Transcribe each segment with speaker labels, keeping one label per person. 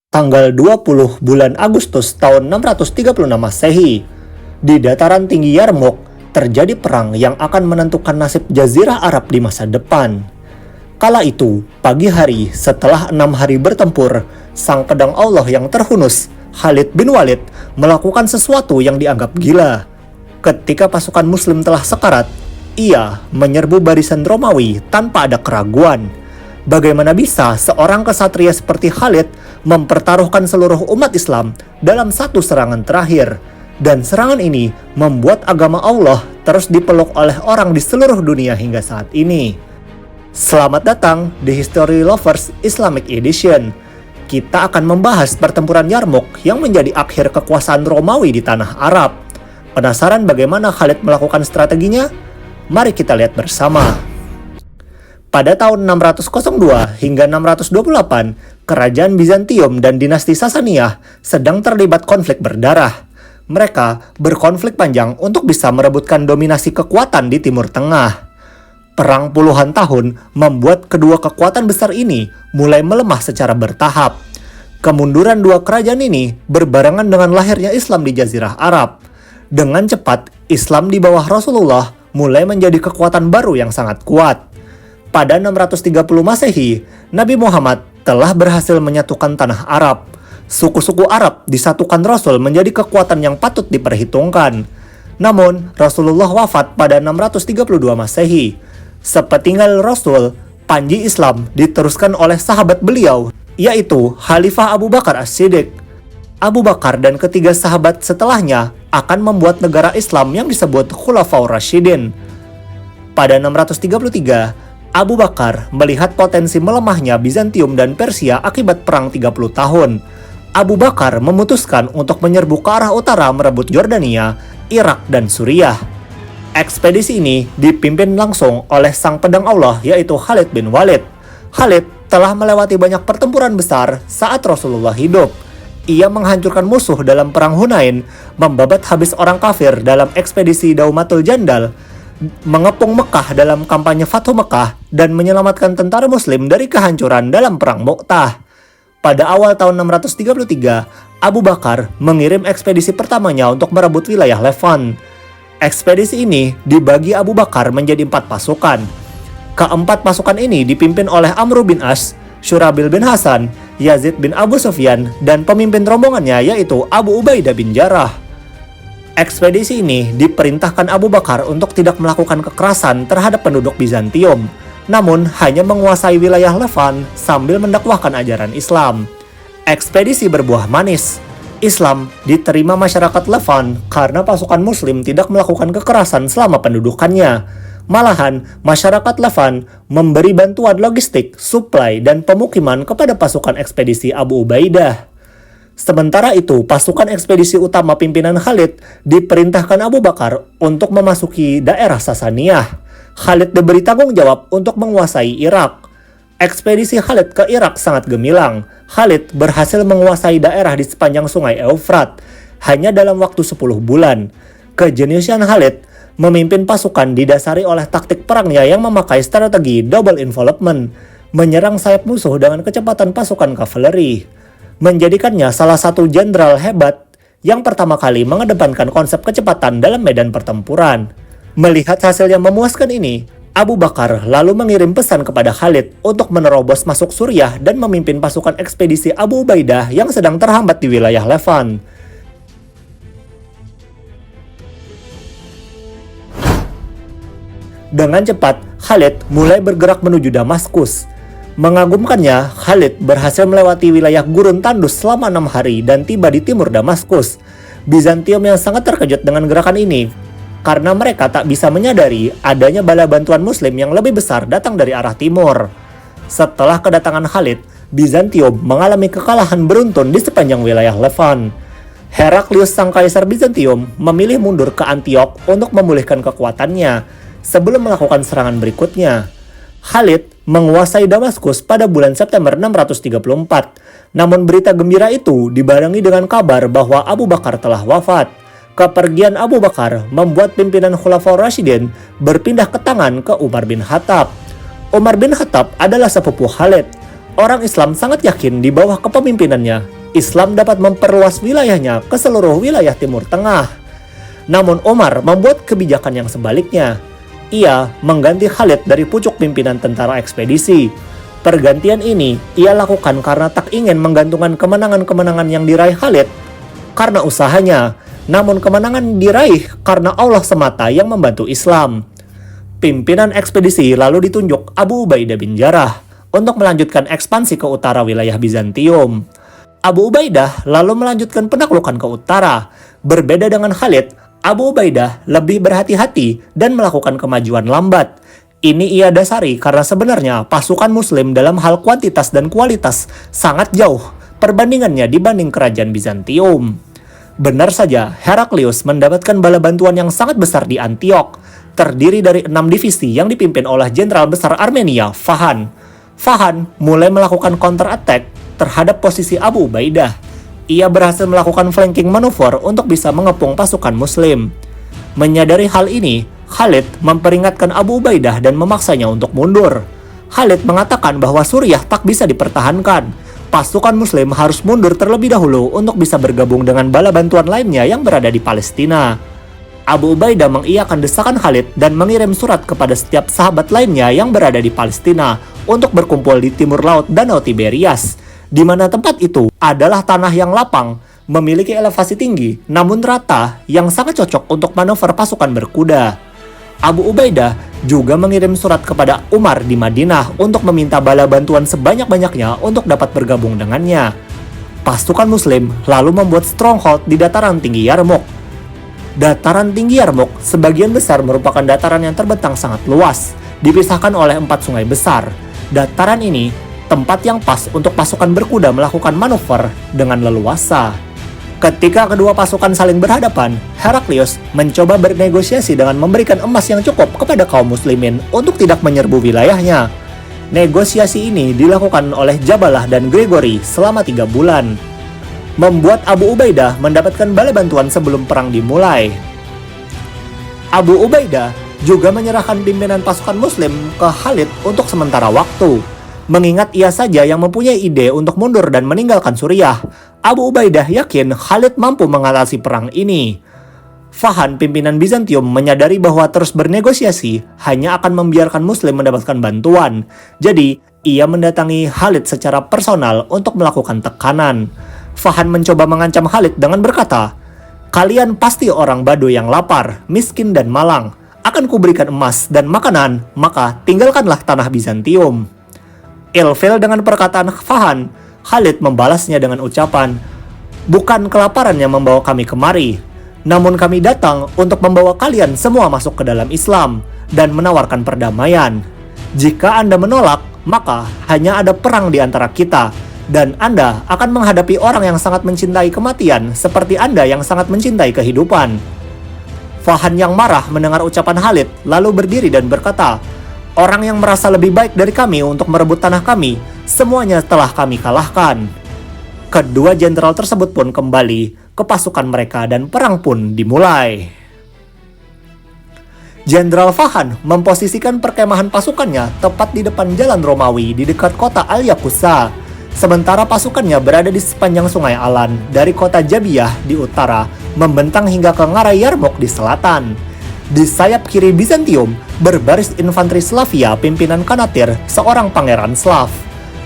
Speaker 1: Tanggal 20 bulan Agustus tahun 636 Masehi, di dataran tinggi Yarmouk terjadi perang yang akan menentukan nasib Jazirah Arab di masa depan. Kala itu, pagi hari setelah 6 hari bertempur, sang pedang Allah yang terhunus, Khalid bin Walid, melakukan sesuatu yang dianggap gila. Ketika pasukan muslim telah sekarat, ia menyerbu barisan Romawi tanpa ada keraguan. Bagaimana bisa seorang kesatria seperti Khalid mempertaruhkan seluruh umat Islam dalam satu serangan terakhir? Dan serangan ini membuat agama Allah terus dipeluk oleh orang di seluruh dunia hingga saat ini. Selamat datang di History Lovers Islamic Edition. Kita akan membahas pertempuran Yarmouk yang menjadi akhir kekuasaan Romawi di tanah Arab. Penasaran bagaimana Khalid melakukan strateginya? Mari kita lihat bersama. Pada tahun 602 hingga 628, kerajaan Bizantium dan dinasti Sasaniyah sedang terlibat konflik berdarah. Mereka berkonflik panjang untuk bisa merebutkan dominasi kekuatan di Timur Tengah. Perang puluhan tahun membuat kedua kekuatan besar ini mulai melemah secara bertahap. Kemunduran dua kerajaan ini berbarengan dengan lahirnya Islam di Jazirah Arab. Dengan cepat, Islam di bawah Rasulullah mulai menjadi kekuatan baru yang sangat kuat. Pada 630 Masehi, Nabi Muhammad telah berhasil menyatukan tanah Arab. Suku-suku Arab disatukan Rasul menjadi kekuatan yang patut diperhitungkan. Namun, Rasulullah wafat pada 632 Masehi. Sepeninggal Rasul, panji Islam diteruskan oleh sahabat beliau, yaitu Khalifah Abu Bakar As-Siddiq. Abu Bakar dan ketiga sahabat setelahnya akan membuat negara Islam yang disebut Khulafaur Rasyidin. Pada 633, Abu Bakar melihat potensi melemahnya Bizantium dan Persia akibat perang 30 tahun. Abu Bakar memutuskan untuk menyerbu ke arah utara merebut Yordania, Irak, dan Suriah. Ekspedisi ini dipimpin langsung oleh sang pedang Allah yaitu Khalid bin Walid. Khalid telah melewati banyak pertempuran besar saat Rasulullah hidup. Ia menghancurkan musuh dalam perang Hunain, membabat habis orang kafir dalam ekspedisi Daumatul Jandal, mengepung Mekah dalam kampanye Fathu Mekah, dan menyelamatkan tentara muslim dari kehancuran dalam perang Mu'tah. Pada awal tahun 633, Abu Bakar mengirim ekspedisi pertamanya untuk merebut wilayah Levant. Ekspedisi ini dibagi Abu Bakar menjadi 4 pasukan. Keempat pasukan ini dipimpin oleh Amr bin As, Syurabil bin Hasan, Yazid bin Abu Sufyan, dan pemimpin rombongannya yaitu Abu Ubaidah bin Jarrah. Ekspedisi ini diperintahkan Abu Bakar untuk tidak melakukan kekerasan terhadap penduduk Bizantium, namun hanya menguasai wilayah Levant sambil mendakwahkan ajaran Islam. Ekspedisi berbuah manis. Islam diterima masyarakat Levant karena pasukan Muslim tidak melakukan kekerasan selama pendudukannya. Malahan, masyarakat Levant memberi bantuan logistik, suplai, dan pemukiman kepada pasukan ekspedisi Abu Ubaidah. Sementara itu, pasukan ekspedisi utama pimpinan Khalid diperintahkan Abu Bakar untuk memasuki daerah Sasaniyah. Khalid diberi tanggung jawab untuk menguasai Irak. Ekspedisi Khalid ke Irak sangat gemilang. Khalid berhasil menguasai daerah di sepanjang sungai Eufrat hanya dalam waktu 10 bulan. Kejeniusan Khalid memimpin pasukan didasari oleh taktik perangnya yang memakai strategi double envelopment, menyerang sayap musuh dengan kecepatan pasukan kavaleri, menjadikannya salah satu jenderal hebat yang pertama kali mengedepankan konsep kecepatan dalam medan pertempuran. Melihat hasil yang memuaskan ini, Abu Bakar lalu mengirim pesan kepada Khalid untuk menerobos masuk Suriah dan memimpin pasukan ekspedisi Abu Ubaidah yang sedang terhambat di wilayah Levant. Dengan cepat, Khalid mulai bergerak menuju Damaskus. Mengagumkannya, Khalid berhasil melewati wilayah gurun tandus selama 6 hari dan tiba di timur Damaskus. Bizantium yang sangat terkejut dengan gerakan ini, karena mereka tak bisa menyadari adanya bala bantuan muslim yang lebih besar datang dari arah timur. Setelah kedatangan Khalid, Bizantium mengalami kekalahan beruntun di sepanjang wilayah Levant. Heraklius sang kaisar Bizantium memilih mundur ke Antiok untuk memulihkan kekuatannya sebelum melakukan serangan berikutnya. Khalid menguasai Damaskus pada bulan September 634. Namun berita gembira itu dibarengi dengan kabar bahwa Abu Bakar telah wafat. Kepergian Abu Bakar membuat pimpinan Khulafaur Rasyidin berpindah ke tangan ke Umar bin Khattab. Umar bin Khattab adalah sepupu Khalid. Orang Islam sangat yakin di bawah kepemimpinannya, Islam dapat memperluas wilayahnya ke seluruh wilayah Timur Tengah. Namun Umar membuat kebijakan yang sebaliknya. Ia mengganti Khalid dari pucuk pimpinan tentara ekspedisi. Pergantian ini ia lakukan karena tak ingin menggantungkan kemenangan-kemenangan yang diraih Khalid karena usahanya, namun kemenangan diraih karena Allah semata yang membantu Islam. Pimpinan ekspedisi lalu ditunjuk Abu Ubaidah bin Jarrah untuk melanjutkan ekspansi ke utara wilayah Bizantium. Abu Ubaidah lalu melanjutkan penaklukan ke utara. Berbeda dengan Khalid, Abu Ubaidah lebih berhati-hati dan melakukan kemajuan lambat. Ini ia dasari karena sebenarnya pasukan Muslim dalam hal kuantitas dan kualitas sangat jauh perbandingannya dibanding kerajaan Bizantium. Benar saja, Heraklius mendapatkan bala bantuan yang sangat besar di Antiok, terdiri dari 6 divisi yang dipimpin oleh Jenderal Besar Armenia, Fahan. Fahan mulai melakukan counter attack terhadap posisi Abu Ubaidah. Ia berhasil melakukan flanking manuver untuk bisa mengepung pasukan Muslim. Menyadari hal ini, Khalid memperingatkan Abu Ubaidah dan memaksanya untuk mundur. Khalid mengatakan bahwa Suriah tak bisa dipertahankan. Pasukan Muslim harus mundur terlebih dahulu untuk bisa bergabung dengan bala bantuan lainnya yang berada di Palestina. Abu Ubaidah mengiyakan desakan Khalid dan mengirim surat kepada setiap sahabat lainnya yang berada di Palestina untuk berkumpul di timur laut Danau Tiberias, di mana tempat itu adalah tanah yang lapang, memiliki elevasi tinggi, namun rata, yang sangat cocok untuk manuver pasukan berkuda. Abu Ubaidah juga mengirim surat kepada Umar di Madinah untuk meminta bala bantuan sebanyak-banyaknya untuk dapat bergabung dengannya. Pasukan Muslim lalu membuat stronghold di dataran tinggi Yarmouk. Dataran tinggi Yarmouk sebagian besar merupakan dataran yang terbentang sangat luas, dipisahkan oleh 4 sungai besar. Dataran ini tempat yang pas untuk pasukan berkuda melakukan manuver dengan leluasa. Ketika kedua pasukan saling berhadapan, Heraklius mencoba bernegosiasi dengan memberikan emas yang cukup kepada kaum muslimin untuk tidak menyerbu wilayahnya. Negosiasi ini dilakukan oleh Jabalah dan Gregory selama 3 bulan, membuat Abu Ubaidah mendapatkan bala bantuan sebelum perang dimulai. Abu Ubaidah juga menyerahkan pimpinan pasukan Muslim ke Khalid untuk sementara waktu. Mengingat ia saja yang mempunyai ide untuk mundur dan meninggalkan Suriah, Abu Ubaidah yakin Khalid mampu mengatasi perang ini. Fahan, pimpinan Bizantium, menyadari bahwa terus bernegosiasi hanya akan membiarkan Muslim mendapatkan bantuan. Jadi, ia mendatangi Khalid secara personal untuk melakukan tekanan. Fahan mencoba mengancam Khalid dengan berkata, "Kalian pasti orang Baduy yang lapar, miskin dan malang. Akan kuberikan emas dan makanan, maka tinggalkanlah tanah Bizantium." Ilfil dengan perkataan Fahan, Khalid membalasnya dengan ucapan, "Bukan kelaparan yang membawa kami kemari, namun kami datang untuk membawa kalian semua masuk ke dalam Islam dan menawarkan perdamaian. Jika Anda menolak, maka hanya ada perang di antara kita, dan Anda akan menghadapi orang yang sangat mencintai kematian seperti Anda yang sangat mencintai kehidupan." Fahan yang marah mendengar ucapan Khalid lalu berdiri dan berkata, "Orang yang merasa lebih baik dari kami untuk merebut tanah kami, semuanya telah kami kalahkan." Kedua jenderal tersebut pun kembali ke pasukan mereka dan perang pun dimulai. Jenderal Fahan memposisikan perkemahan pasukannya tepat di depan jalan Romawi di dekat kota Al-Yaqusa, sementara pasukannya berada di sepanjang sungai Alan dari kota Jabiyah di utara, membentang hingga ke ngarai Yarmouk di selatan. Di sayap kiri Bizantium berbaris infanteri Slavia pimpinan Kanatir, seorang pangeran Slav.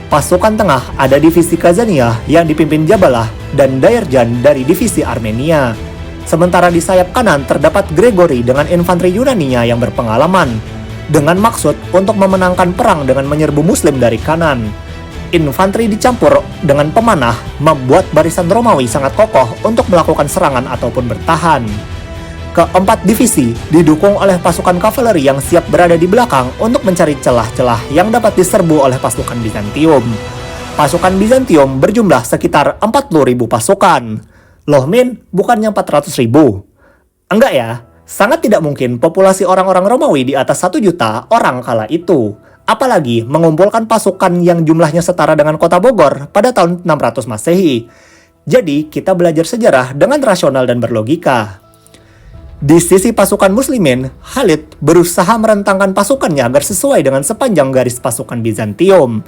Speaker 1: Pasukan tengah ada divisi Kazania yang dipimpin Jabalah dan Dayerjan dari divisi Armenia. Sementara di sayap kanan terdapat Gregory dengan infanteri Yunania yang berpengalaman, dengan maksud untuk memenangkan perang dengan menyerbu Muslim dari kanan. Infanteri dicampur dengan pemanah membuat barisan Romawi sangat kokoh untuk melakukan serangan ataupun bertahan. Keempat divisi didukung oleh pasukan kavaleri yang siap berada di belakang untuk mencari celah-celah yang dapat diserbu oleh pasukan Bizantium. Pasukan Bizantium berjumlah sekitar 40.000 pasukan. Loh Min, bukannya 400.000? Enggak ya, sangat tidak mungkin populasi orang-orang Romawi di atas 1 juta orang kala itu. Apalagi mengumpulkan pasukan yang jumlahnya setara dengan kota Bogor pada tahun 600 Masehi. Jadi kita belajar sejarah dengan rasional dan berlogika. Di sisi pasukan Muslimin, Khalid berusaha merentangkan pasukannya agar sesuai dengan sepanjang garis pasukan Bizantium.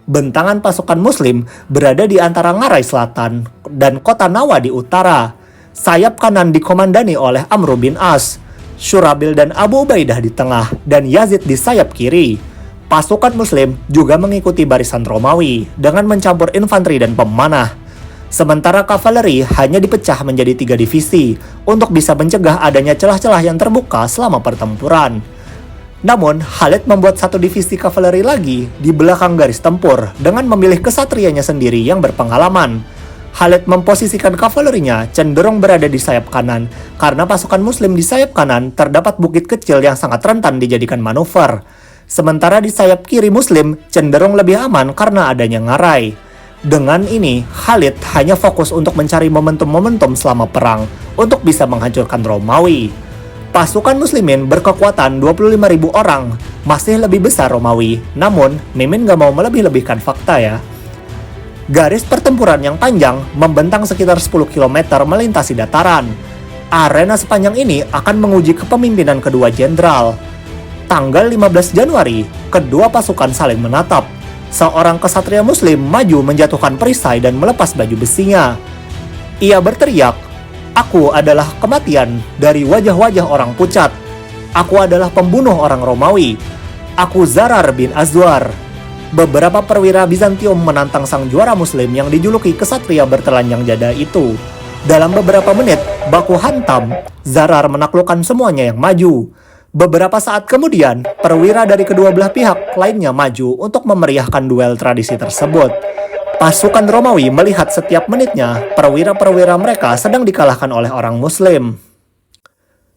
Speaker 1: bentangan pasukan Muslim berada di antara Ngarai Selatan dan kota Nawa di utara. Sayap kanan dikomandani oleh Amr bin As, Syurabil dan Abu Ubaidah di tengah, dan Yazid di sayap kiri. Pasukan Muslim juga mengikuti barisan Romawi dengan mencampur infanteri dan pemanah. Sementara kavaleri hanya dipecah menjadi 3 divisi untuk bisa mencegah adanya celah-celah yang terbuka selama pertempuran. Namun, Khalid membuat 1 divisi kavaleri lagi di belakang garis tempur dengan memilih kesatrianya sendiri yang berpengalaman. Khalid memposisikan kavalerinya cenderung berada di sayap kanan karena pasukan Muslim di sayap kanan terdapat bukit kecil yang sangat rentan dijadikan manuver. Sementara di sayap kiri Muslim cenderung lebih aman karena adanya Ngarai. Dengan ini, Khalid hanya fokus untuk mencari momentum-momentum selama perang untuk bisa menghancurkan Romawi. Pasukan Muslimin berkekuatan 25.000 orang, masih lebih besar Romawi, namun Mimin gak mau melebih-lebihkan fakta ya. Garis pertempuran yang panjang membentang sekitar 10 km melintasi dataran. Arena sepanjang ini akan menguji kepemimpinan kedua jenderal. Tanggal 15 Januari, kedua pasukan saling menatap. Seorang kesatria Muslim maju menjatuhkan perisai dan melepas baju besinya. Ia berteriak, "Aku adalah kematian dari wajah-wajah orang pucat. Aku adalah pembunuh orang Romawi. Aku Zarar bin Azwar." Beberapa perwira Bizantium menantang sang juara Muslim yang dijuluki kesatria bertelanjang dada itu. Dalam beberapa menit baku hantam, Zarar menaklukkan semuanya yang maju. Beberapa saat kemudian, perwira dari kedua belah pihak lainnya maju untuk memeriahkan duel tradisi tersebut. Pasukan Romawi melihat setiap menitnya perwira-perwira mereka sedang dikalahkan oleh orang Muslim.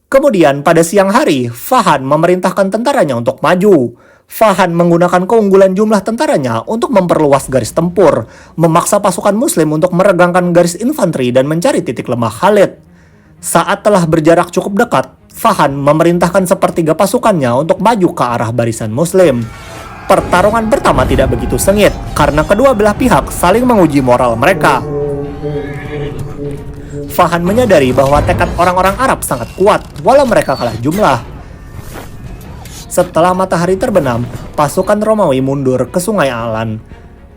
Speaker 1: Kemudian pada siang hari, Fahan memerintahkan tentaranya untuk maju. Fahan menggunakan keunggulan jumlah tentaranya untuk memperluas garis tempur, memaksa pasukan Muslim untuk meregangkan garis infanteri dan mencari titik lemah Khalid. Saat telah berjarak cukup dekat, Fahan memerintahkan sepertiga pasukannya untuk maju ke arah barisan Muslim. Pertarungan pertama tidak begitu sengit karena kedua belah pihak saling menguji moral mereka. Fahan menyadari bahwa tekad orang-orang Arab sangat kuat walau mereka kalah jumlah. Setelah matahari terbenam, pasukan Romawi mundur ke Sungai Alan.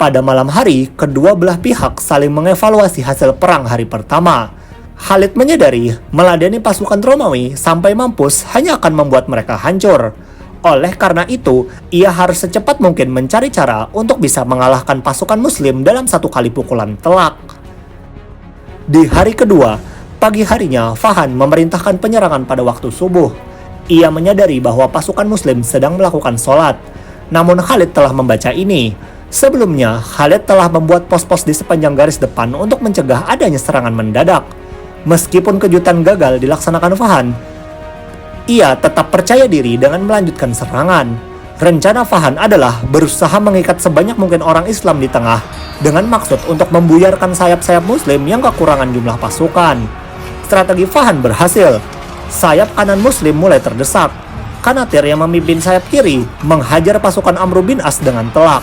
Speaker 1: Pada malam hari, kedua belah pihak saling mengevaluasi hasil perang hari pertama. Khalid menyadari meladeni pasukan Romawi sampai mampus hanya akan membuat mereka hancur. Oleh karena itu, ia harus secepat mungkin mencari cara untuk bisa mengalahkan pasukan Muslim dalam 1 kali pukulan telak. Di hari kedua, pagi harinya Fahan memerintahkan penyerangan pada waktu subuh. Ia menyadari bahwa pasukan Muslim sedang melakukan sholat. Namun Khalid telah membaca ini. Sebelumnya, Khalid telah membuat pos-pos di sepanjang garis depan untuk mencegah adanya serangan mendadak. Meskipun kejutan gagal dilaksanakan Fahan, ia tetap percaya diri dengan melanjutkan serangan. Rencana Fahan adalah berusaha mengikat sebanyak mungkin orang Islam di tengah dengan maksud untuk membuyarkan sayap-sayap Muslim yang kekurangan jumlah pasukan. Strategi Fahan berhasil. Sayap kanan Muslim mulai terdesak. Kanatir yang memimpin sayap kiri menghajar pasukan Amr bin As dengan telak.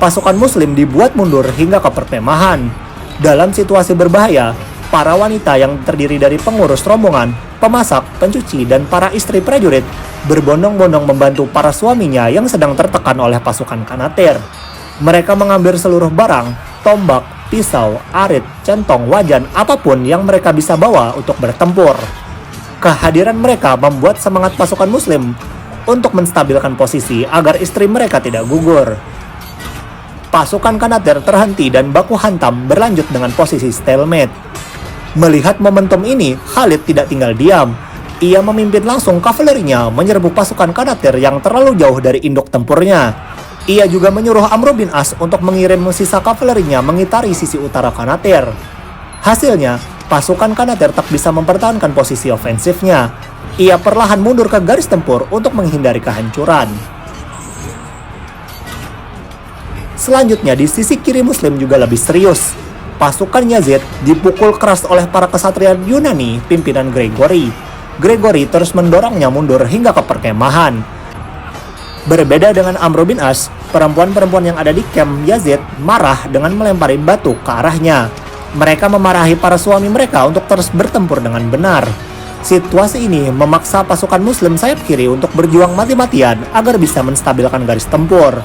Speaker 1: Pasukan Muslim dibuat mundur hingga ke perkemahan. Dalam situasi berbahaya, para wanita yang terdiri dari pengurus rombongan, pemasak, pencuci, dan para istri prajurit berbondong-bondong membantu para suaminya yang sedang tertekan oleh pasukan Kanatir. Mereka mengambil seluruh barang, tombak, pisau, arit, centong, wajan, apapun yang mereka bisa bawa untuk bertempur. Kehadiran mereka membuat semangat pasukan Muslim untuk menstabilkan posisi agar istri mereka tidak gugur. Pasukan Kanatir terhenti dan baku hantam berlanjut dengan posisi stalemate. Melihat momentum ini, Khalid tidak tinggal diam. Ia memimpin langsung kavalerinya menyerbu pasukan Kanatir yang terlalu jauh dari induk tempurnya. Ia juga menyuruh Amr bin As untuk mengirim sisa kavalerinya mengitari sisi utara Kanatir. Hasilnya, pasukan Kanatir tak bisa mempertahankan posisi ofensifnya. Ia perlahan mundur ke garis tempur untuk menghindari kehancuran. Selanjutnya, di sisi kiri Muslim juga lebih serius. Pasukan Yazid dipukul keras oleh para kesatria Yunani pimpinan Gregory. Gregory terus mendorongnya mundur hingga ke perkemahan. Berbeda dengan Amr bin As, perempuan-perempuan yang ada di camp Yazid marah dengan melempari batu ke arahnya. Mereka memarahi para suami mereka untuk terus bertempur dengan benar. Situasi ini memaksa pasukan Muslim sayap kiri untuk berjuang mati-matian agar bisa menstabilkan garis tempur.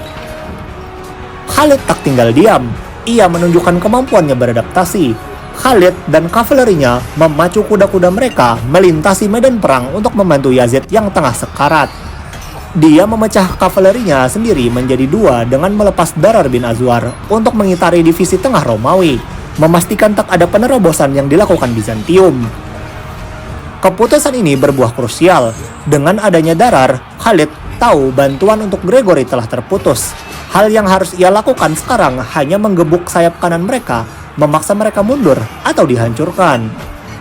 Speaker 1: Khalid tak tinggal diam. Ia menunjukkan kemampuannya beradaptasi. Khalid dan kavalerinya memacu kuda-kuda mereka melintasi medan perang untuk membantu Yazid yang tengah sekarat. Dia memecah kavalerinya sendiri menjadi dua dengan melepas Darar bin Azwar untuk mengitari divisi tengah Romawi, memastikan tak ada penerobosan yang dilakukan Bizantium. Keputusan ini berbuah krusial. Dengan adanya Darar, Khalid tahu bantuan untuk Gregory telah terputus. Hal yang harus ia lakukan sekarang hanya menggebuk sayap kanan mereka, memaksa mereka mundur atau dihancurkan.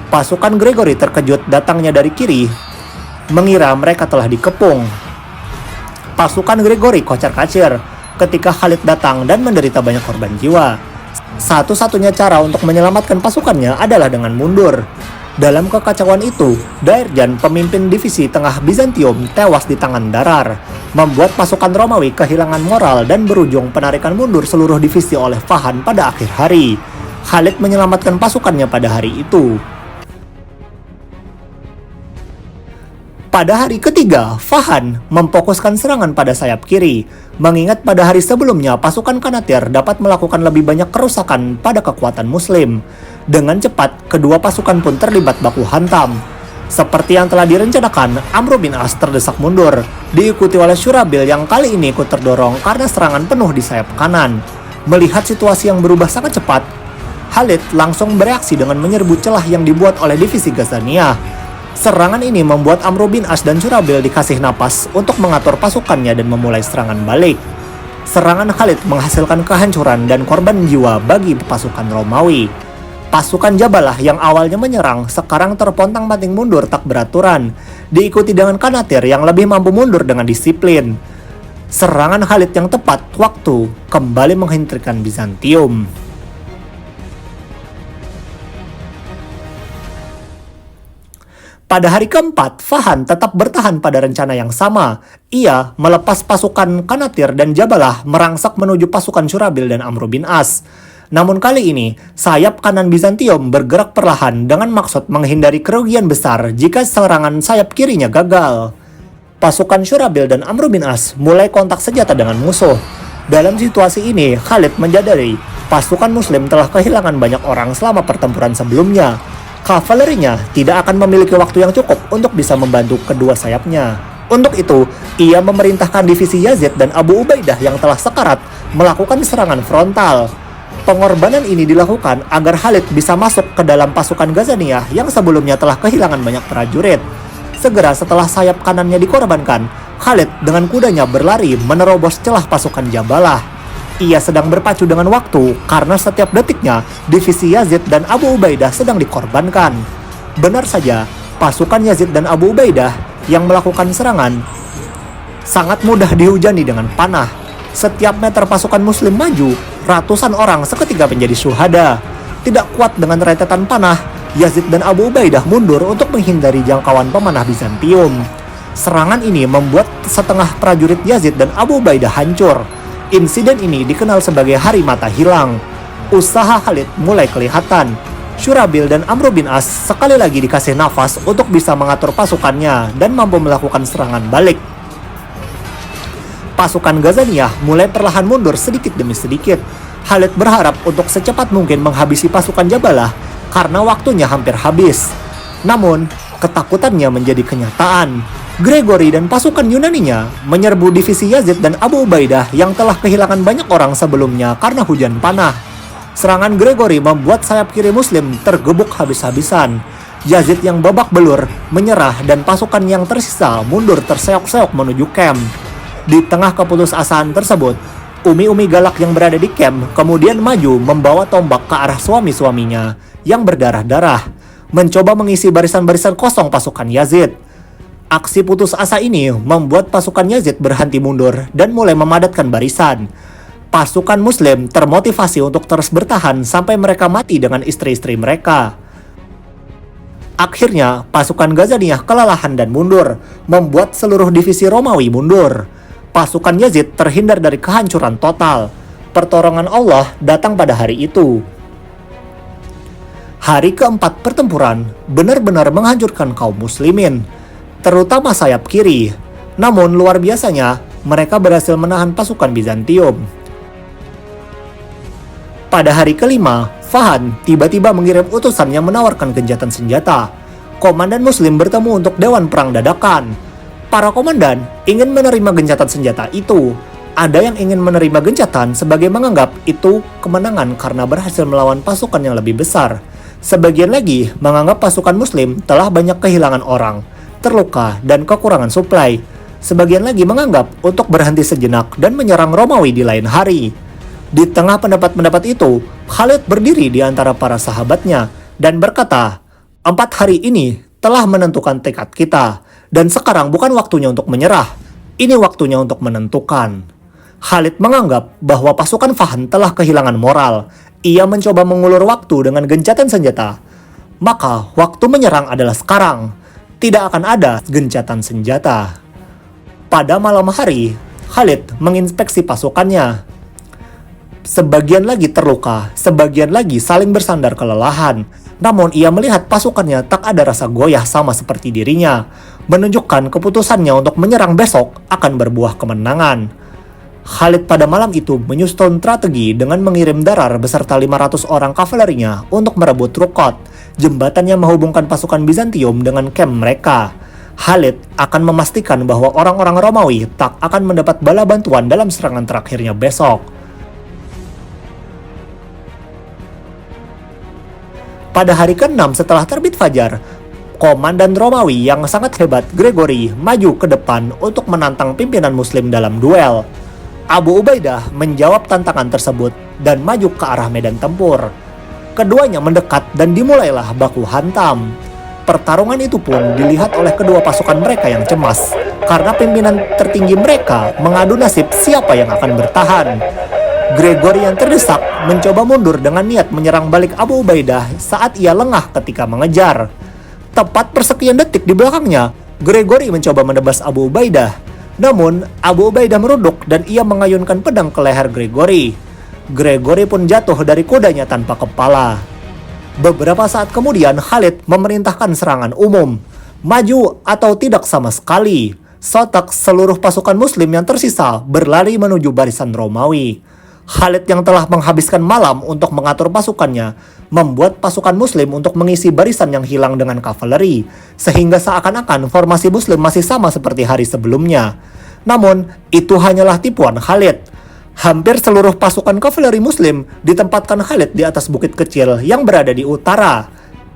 Speaker 1: Pasukan Gregory terkejut datangnya dari kiri, mengira mereka telah dikepung. Pasukan Gregory kocar-kacir ketika Khalid datang dan menderita banyak korban jiwa. Satu-satunya cara untuk menyelamatkan pasukannya adalah dengan mundur. Dalam kekacauan itu, Daerjan, pemimpin divisi tengah Bizantium, tewas di tangan Darar, membuat pasukan Romawi kehilangan moral dan berujung penarikan mundur seluruh divisi oleh Fahan pada akhir hari. Khalid menyelamatkan pasukannya pada hari itu. Pada hari ketiga, Fahan memfokuskan serangan pada sayap kiri, mengingat pada hari sebelumnya pasukan Kanatir dapat melakukan lebih banyak kerusakan pada kekuatan Muslim. Dengan cepat, kedua pasukan pun terlibat baku hantam. Seperti yang telah direncanakan, Amr bin As terdesak mundur, diikuti oleh Syurabil yang kali ini ikut terdorong karena serangan penuh di sayap kanan. Melihat situasi yang berubah sangat cepat, Khalid langsung bereaksi dengan menyerbu celah yang dibuat oleh divisi Ghazaniyah. Serangan ini membuat Amr bin As dan Syurabil dikasih napas untuk mengatur pasukannya dan memulai serangan balik. Serangan Khalid menghasilkan kehancuran dan korban jiwa bagi pasukan Romawi. Pasukan Jabalah yang awalnya menyerang sekarang terpontang-panting mundur tak beraturan, diikuti dengan Kanatir yang lebih mampu mundur dengan disiplin. Serangan Khalid yang tepat waktu kembali menghentakkan Bizantium. Pada hari keempat, Fahan tetap bertahan pada rencana yang sama. Ia melepas pasukan Kanatir dan Jabalah merangsak menuju pasukan Syurabil dan Amr bin As. Namun kali ini, sayap kanan Bizantium bergerak perlahan dengan maksud menghindari kerugian besar jika serangan sayap kirinya gagal. Pasukan Syurabil dan Amr bin As mulai kontak senjata dengan musuh. Dalam situasi ini, Khalid menyadari pasukan Muslim telah kehilangan banyak orang selama pertempuran sebelumnya. Kavalerinya tidak akan memiliki waktu yang cukup untuk bisa membantu kedua sayapnya. Untuk itu, ia memerintahkan divisi Yazid dan Abu Ubaidah yang telah sekarat melakukan serangan frontal. Pengorbanan ini dilakukan agar Khalid bisa masuk ke dalam pasukan Ghazaniyah yang sebelumnya telah kehilangan banyak prajurit. Segera setelah sayap kanannya dikorbankan, Khalid dengan kudanya berlari menerobos celah pasukan Jabalah. Ia sedang berpacu dengan waktu karena setiap detiknya divisi Yazid dan Abu Ubaidah sedang dikorbankan. Benar saja, pasukan Yazid dan Abu Ubaidah yang melakukan serangan sangat mudah dihujani dengan panah. Setiap meter pasukan Muslim maju, ratusan orang seketika menjadi syuhada. Tidak kuat dengan rentetan panah, Yazid dan Abu Ubaidah mundur untuk menghindari jangkauan pemanah Bizantium. Serangan ini membuat setengah prajurit Yazid dan Abu Ubaidah hancur. Insiden ini dikenal sebagai Hari Mata Hilang. Usaha Khalid mulai kelihatan. Syurabil dan Amr bin As sekali lagi dikasih nafas untuk bisa mengatur pasukannya dan mampu melakukan serangan balik. Pasukan Ghazaniyah mulai perlahan mundur sedikit demi sedikit. Khalid berharap untuk secepat mungkin menghabisi pasukan Jabalah karena waktunya hampir habis. Namun, ketakutannya menjadi kenyataan. Gregory dan pasukan Yunaninya menyerbu divisi Yazid dan Abu Ubaidah yang telah kehilangan banyak orang sebelumnya karena hujan panah. Serangan Gregory membuat sayap kiri Muslim tergebuk habis-habisan. Yazid yang babak belur menyerah dan pasukan yang tersisa mundur terseok-seok menuju camp. Di tengah keputusasaan tersebut, umi-umi galak yang berada di camp kemudian maju membawa tombak ke arah suami-suaminya yang berdarah-darah, mencoba mengisi barisan-barisan kosong pasukan Yazid. Aksi putus asa ini membuat pasukan Yazid berhenti mundur dan mulai memadatkan barisan. Pasukan Muslim termotivasi untuk terus bertahan sampai mereka mati dengan istri-istri mereka. Akhirnya, pasukan Ghazaniyah kelelahan dan mundur, membuat seluruh divisi Romawi mundur. Pasukan Yazid terhindar dari kehancuran total. Pertolongan Allah datang pada hari itu. Hari keempat pertempuran benar-benar menghancurkan kaum muslimin, terutama sayap kiri. Namun luar biasanya, mereka berhasil menahan pasukan Bizantium. Pada hari kelima, Fahan tiba-tiba mengirim utusan yang menawarkan gencatan senjata. Komandan Muslim bertemu untuk dewan perang dadakan. Para komandan ingin menerima gencatan senjata itu. Ada yang ingin menerima gencatan sebagai menganggap itu kemenangan karena berhasil melawan pasukan yang lebih besar. Sebagian lagi menganggap pasukan Muslim telah banyak kehilangan orang, terluka, dan kekurangan suplai. Sebagian lagi menganggap untuk berhenti sejenak dan menyerang Romawi di lain hari. Di tengah pendapat-pendapat itu, Khalid berdiri di antara para sahabatnya dan berkata, 4 hari ini telah menentukan tekad kita, dan sekarang bukan waktunya untuk menyerah, ini waktunya untuk menentukan. Khalid menganggap bahwa pasukan Fahan telah kehilangan moral. Ia mencoba mengulur waktu dengan gencatan senjata. Maka waktu menyerang adalah sekarang. Tidak akan ada gencatan senjata. Pada malam hari, Khalid menginspeksi pasukannya. Sebagian lagi terluka, sebagian lagi saling bersandar kelelahan. Namun ia melihat pasukannya tak ada rasa goyah sama seperti dirinya, menunjukkan keputusannya untuk menyerang besok akan berbuah kemenangan. Khalid pada malam itu menyusun strategi dengan mengirim Darar beserta 500 orang kavalerinya untuk merebut Rukot, jembatan yang menghubungkan pasukan Bizantium dengan kamp mereka. Khalid akan memastikan bahwa orang-orang Romawi tak akan mendapat bala bantuan dalam serangan terakhirnya besok. Pada hari ke-6 setelah terbit fajar, komandan Romawi yang sangat hebat, Gregory, maju ke depan untuk menantang pimpinan Muslim dalam duel. Abu Ubaidah menjawab tantangan tersebut dan maju ke arah medan tempur. Keduanya mendekat dan dimulailah baku hantam. Pertarungan itu pun dilihat oleh kedua pasukan mereka yang cemas, karena pimpinan tertinggi mereka mengadu nasib siapa yang akan bertahan. Gregory yang terdesak mencoba mundur dengan niat menyerang balik Abu Ubaidah saat ia lengah ketika mengejar. Tepat persekian detik di belakangnya, Gregory mencoba menebas Abu Ubaidah. Namun, Abu Ubaidah meruduk dan ia mengayunkan pedang ke leher Gregory. Gregory pun jatuh dari kudanya tanpa kepala. Beberapa saat kemudian, Khalid memerintahkan serangan umum. Maju atau tidak sama sekali. Sontak seluruh pasukan Muslim yang tersisa berlari menuju barisan Romawi. Khalid yang telah menghabiskan malam untuk mengatur pasukannya, membuat pasukan Muslim untuk mengisi barisan yang hilang dengan kavaleri, sehingga seakan-akan formasi Muslim masih sama seperti hari sebelumnya. Namun, itu hanyalah tipuan Khalid. Hampir seluruh pasukan kavaleri Muslim ditempatkan Khalid di atas bukit kecil yang berada di utara.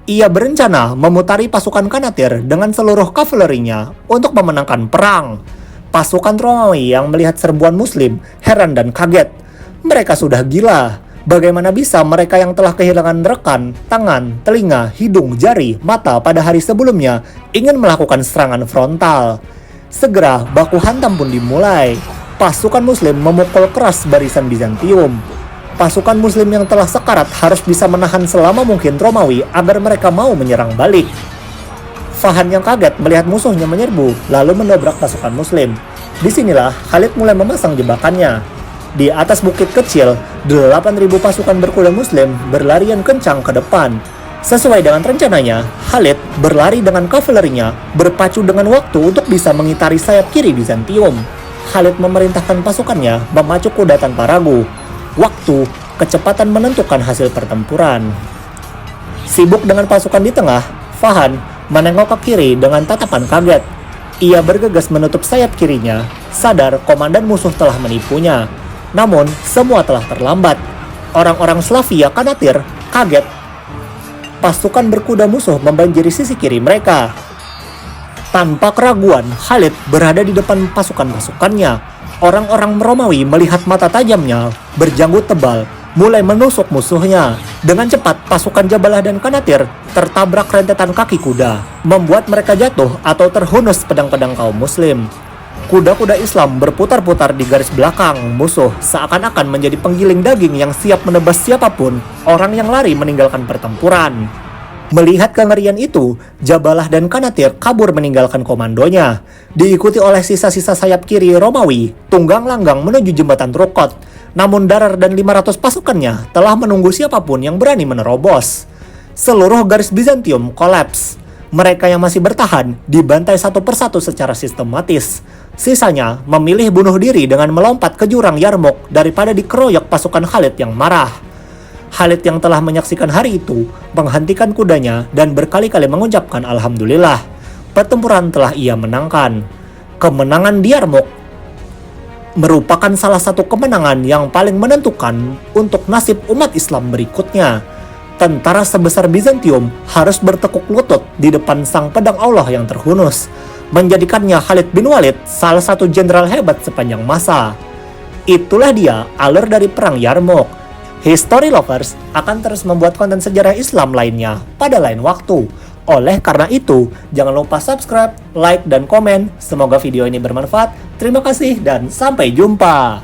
Speaker 1: Ia berencana memutari pasukan Kanatir dengan seluruh kavalerinya untuk memenangkan perang. Pasukan Romawi yang melihat serbuan Muslim heran dan kaget. Mereka sudah gila. Bagaimana bisa mereka yang telah kehilangan rekan, tangan, telinga, hidung, jari, mata pada hari sebelumnya ingin melakukan serangan frontal? Segera baku hantam pun dimulai. Pasukan Muslim memukul keras barisan Bizantium. Pasukan Muslim yang telah sekarat harus bisa menahan selama mungkin Romawi agar mereka mau menyerang balik. Fahan yang kaget melihat musuhnya menyerbu lalu mendobrak pasukan Muslim. Disinilah Khalid mulai memasang jebakannya. Di atas bukit kecil, 8.000 pasukan berkuda Muslim berlarian kencang ke depan. Sesuai dengan rencananya, Khalid berlari dengan kavalerinya berpacu dengan waktu untuk bisa mengitari sayap kiri Bizantium. Khalid memerintahkan pasukannya memacu kuda tanpa ragu. Waktu, kecepatan menentukan hasil pertempuran. Sibuk dengan pasukan di tengah, Fahan menengok ke kiri dengan tatapan kaget. Ia bergegas menutup sayap kirinya, sadar komandan musuh telah menipunya. Namun, semua telah terlambat. Orang-orang Slavia Kanatir kaget. Pasukan berkuda musuh membanjiri sisi kiri mereka. Tanpa keraguan, Khalid berada di depan pasukan-pasukannya. Orang-orang Romawi melihat mata tajamnya, berjanggut tebal, mulai menusuk musuhnya. Dengan cepat, pasukan Jabalah dan Kanatir tertabrak rentetan kaki kuda, membuat mereka jatuh atau terhunus pedang-pedang kaum Muslim. Kuda-kuda Islam berputar-putar di garis belakang musuh seakan-akan menjadi penggiling daging yang siap menebas siapapun orang yang lari meninggalkan pertempuran. Melihat kengerian itu, Jabalah dan Kanatir kabur meninggalkan komandonya. Diikuti oleh sisa-sisa sayap kiri Romawi, tunggang langgang menuju jembatan Rukot. Namun Darar dan 500 pasukannya telah menunggu siapapun yang berani menerobos. Seluruh garis Bizantium kolaps. Mereka yang masih bertahan dibantai satu persatu secara sistematis. Sisanya memilih bunuh diri dengan melompat ke jurang Yarmouk daripada dikeroyok pasukan Khalid yang marah. Khalid yang telah menyaksikan hari itu menghentikan kudanya dan berkali-kali mengucapkan alhamdulillah. Pertempuran telah ia menangkan. Kemenangan di Yarmouk merupakan salah satu kemenangan yang paling menentukan untuk nasib umat Islam berikutnya. Tentara sebesar Bizantium harus bertekuk lutut di depan sang pedang Allah yang terhunus, menjadikannya Khalid bin Walid salah satu jenderal hebat sepanjang masa. Itulah dia alur dari Perang Yarmouk. History lovers akan terus membuat konten sejarah Islam lainnya pada lain waktu. Oleh karena itu, jangan lupa subscribe, like, dan komen. Semoga video ini bermanfaat. Terima kasih dan sampai jumpa.